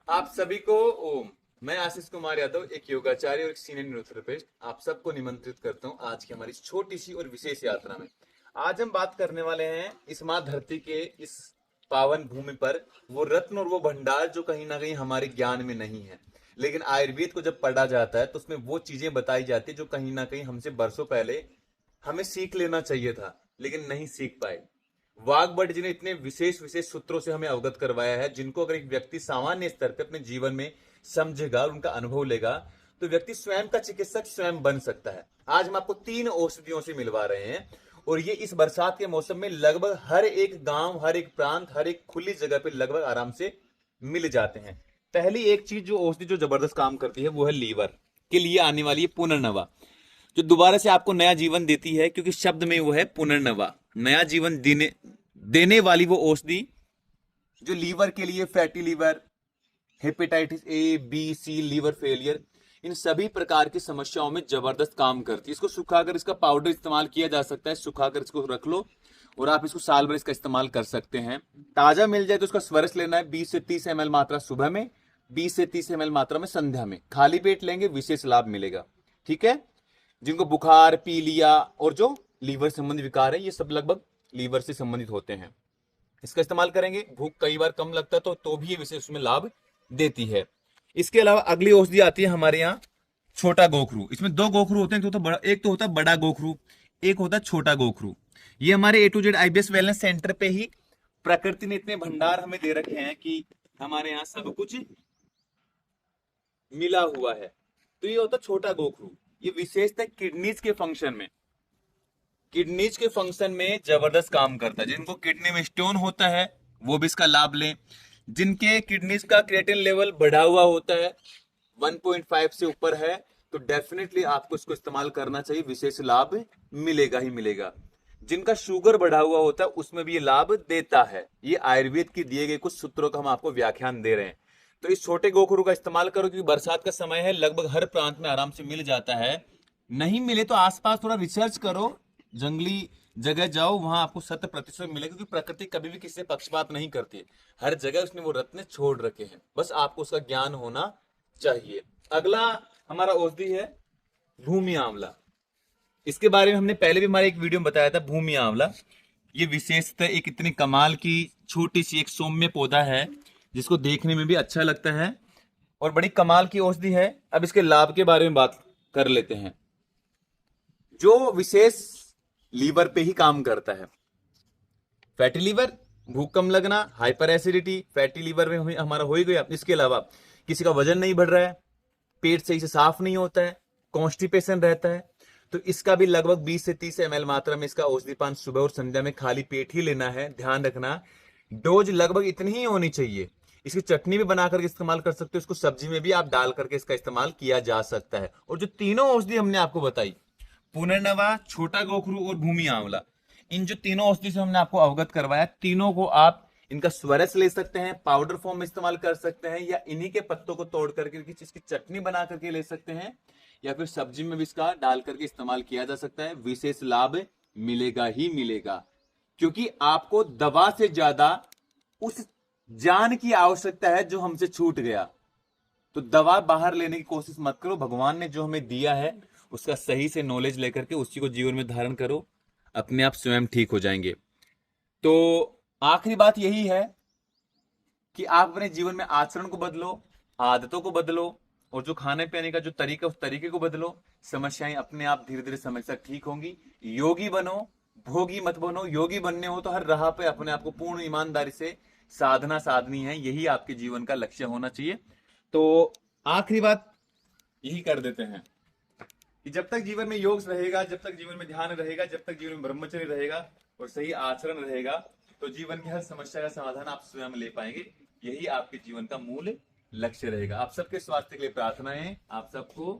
आप सभी को ओम। मैं आशीष कुमार यादव, एक योगाचार्य और एक सीनियर न्यूरोथेरेपिस्ट, आप सबको निमंत्रित करता हूं आज की हमारी इस छोटी सी और विशेष यात्रा में। आज हम बात करने वाले हैं इस माँ धरती के इस पावन भूमि पर वो रत्न और वो भंडार जो कहीं ना कहीं हमारे ज्ञान में नहीं है, लेकिन आयुर्वेद को जब पढ़ा जाता है तो उसमें वो चीजें बताई जाती है जो कहीं ना कहीं हमसे बरसों पहले हमें सीख लेना चाहिए था, लेकिन नहीं सीख पाए। वाघभट जी ने इतने विशेष विशेष सूत्रों से हमें अवगत करवाया है, जिनको अगर एक व्यक्ति सामान्य स्तर पर अपने जीवन में समझेगा और उनका अनुभव लेगा तो व्यक्ति स्वयं का चिकित्सक स्वयं बन सकता है। आज हम आपको 3 औषधियों से मिलवा रहे हैं, और ये इस बरसात के मौसम में लगभग हर एक गांव, हर एक प्रांत, हर एक खुली जगह पे लगभग आराम से मिल जाते हैं। पहली एक चीज जो औषधि जो जबरदस्त काम करती है वो है लीवर के लिए आने वाली है पुनर्नवा, जो दोबारा से आपको नया जीवन देती है, क्योंकि शब्द में वो है पुनर्नवा, नया जीवन देने देने वाली वो औषधि जो लीवर के लिए, fatty liver, hepatitis A B C, liver failure, इन सभी प्रकार की समस्याओं में जबरदस्त काम करती है। इसको सुखाकर इसका पाउडर इस्तेमाल किया जा सकता है, सुखाकर इसको रख लो और आप इसको साल भर इसका इस्तेमाल कर सकते हैं। ताजा मिल जाए तो उसका स्वरस लेना है, 20 से 30 ml मात्रा सुबह में, 20 से 30 ml मात्रा में संध्या में, खाली पेट लेंगे, विशेष लाभ मिलेगा। ठीक है। जिनको बुखार, पीलिया और जो लीवर संबंधी विकार है, ये सब लगभग लीवर से संबंधित होते हैं, इसका इस्तेमाल करेंगे। भूख कई बार कम लगता है तो भी ये विशेष उसमें लाभ देती है। इसके अलावा अगली औषधि आती है हमारे यहाँ छोटा गोखरू। इसमें 2 गोखरू होते हैं, एक तो होता है बड़ा गोखरू, एक होता है छोटा गोखरू। ये हमारे A to Z IBS wellness centre पे ही प्रकृति ने इतने भंडार हमें दे रखे हैं कि हमारे यहाँ सब कुछ मिला हुआ है। तो ये होता है छोटा गोखरू। ये विशेषता किडनीज के फंक्शन में, किडनीज के फंक्शन में जबरदस्त काम करता है। जिनको किडनी में स्टोन होता है वो भी इसका लाभ लें। जिनके किडनीज का क्रिएटिन लेवल बढ़ा हुआ होता है, 1.5 से ऊपर है, तो डेफिनेटली आपको इसको इस्तेमाल करना चाहिए, विशेष लाभ मिलेगा ही मिलेगा। जिनका शुगर बढ़ा हुआ होता है उसमें भी ये लाभ देता है। ये आयुर्वेद की दिए गए कुछ सूत्रों का हम आपको व्याख्यान दे रहे हैं। तो इस छोटे गोखरू का इस्तेमाल करो, क्योंकि बरसात का समय है, लगभग हर प्रांत में आराम से मिल जाता है। नहीं मिले तो आसपास थोड़ा रिसर्च करो, जंगली जगह जाओ, वहां आपको 100% मिलेगा, क्योंकि प्रकृति कभी भी किसी से पक्षपात नहीं करती है। हर जगह उसने वो रत्न छोड़ रखे हैं, बस आपको उसका ज्ञान होना चाहिए। अगला हमारा औषधि है भूमि आंवला। इसके बारे में हमने पहले भी हमारे एक वीडियो में बताया था। भूमि आंवला ये विशेषतः एक इतनी कमाल की छोटी सी एक सौम्य पौधा है, जिसको देखने में भी अच्छा लगता है और बड़ी कमाल की औषधि है। अब इसके लाभ के बारे में बात कर लेते हैं। जो विशेष लीवर पे ही काम करता है, फैटी लीवर, भूख कम लगना, हाइपर एसिडिटी, फैटी लीवर में हमारा हो ही गया। इसके अलावा किसी का वजन नहीं बढ़ रहा है, पेट सही से साफ नहीं होता है, कॉन्स्टिपेशन रहता है, तो इसका भी लगभग 20 से 30 ml मात्रा में इसका औषधि पान सुबह और संध्या में खाली पेट ही लेना है। ध्यान रखना, डोज लगभग इतनी ही होनी चाहिए। इसकी चटनी भी बना करके इस्तेमाल कर सकते हो, इसको सब्जी में भी आप डाल करके इसका इस्तेमाल किया जा सकता है। और जो तीनों औषधि हमने आपको बताई, पुनर्नवा, छोटा गोखरू और भूमि आंवला, इन जो तीनों औषधि से हमने आपको अवगत करवाया, तीनों को आप इनका स्वरस ले सकते हैं, पाउडर फॉर्म में इस्तेमाल कर सकते हैं, या इन्हीं के पत्तों को तोड़ करके किसी चीज की चटनी बना करके ले सकते हैं, या फिर सब्जी में भी इसका डाल करके इस्तेमाल किया जा सकता है। विशेष लाभ मिलेगा ही मिलेगा, क्योंकि आपको दवा से ज्यादा उस ज्ञान की आवश्यकता है जो हमसे छूट गया। तो दवा बाहर लेने की कोशिश मत करो, भगवान ने जो हमें दिया है उसका सही से नॉलेज लेकर के उसी को जीवन में धारण करो, अपने आप स्वयं ठीक हो जाएंगे। तो आखिरी बात यही है कि आप अपने जीवन में आचरण को बदलो, आदतों को बदलो, और जो खाने पीने का जो तरीका, उस तरीके को बदलो। समस्याएं अपने आप धीरे धीरे समस्या ठीक होंगी। योगी बनो, भोगी मत बनो। योगी बनने हो तो हर राह पे अपने आप को पूर्ण ईमानदारी से साधना साधनी है, यही आपके जीवन का लक्ष्य होना चाहिए। तो आखिरी बात यही कर देते हैं कि जब तक जीवन में योग रहेगा, जब तक जीवन में ध्यान रहेगा, जब तक जीवन में ब्रह्मचर्य रहेगा और सही आचरण रहेगा, तो जीवन की हर समस्या का समाधान आप स्वयं ले पाएंगे। यही आपके जीवन का मूल लक्ष्य रहेगा। आप सबके स्वास्थ्य के लिए प्रार्थनाएं। आप सबको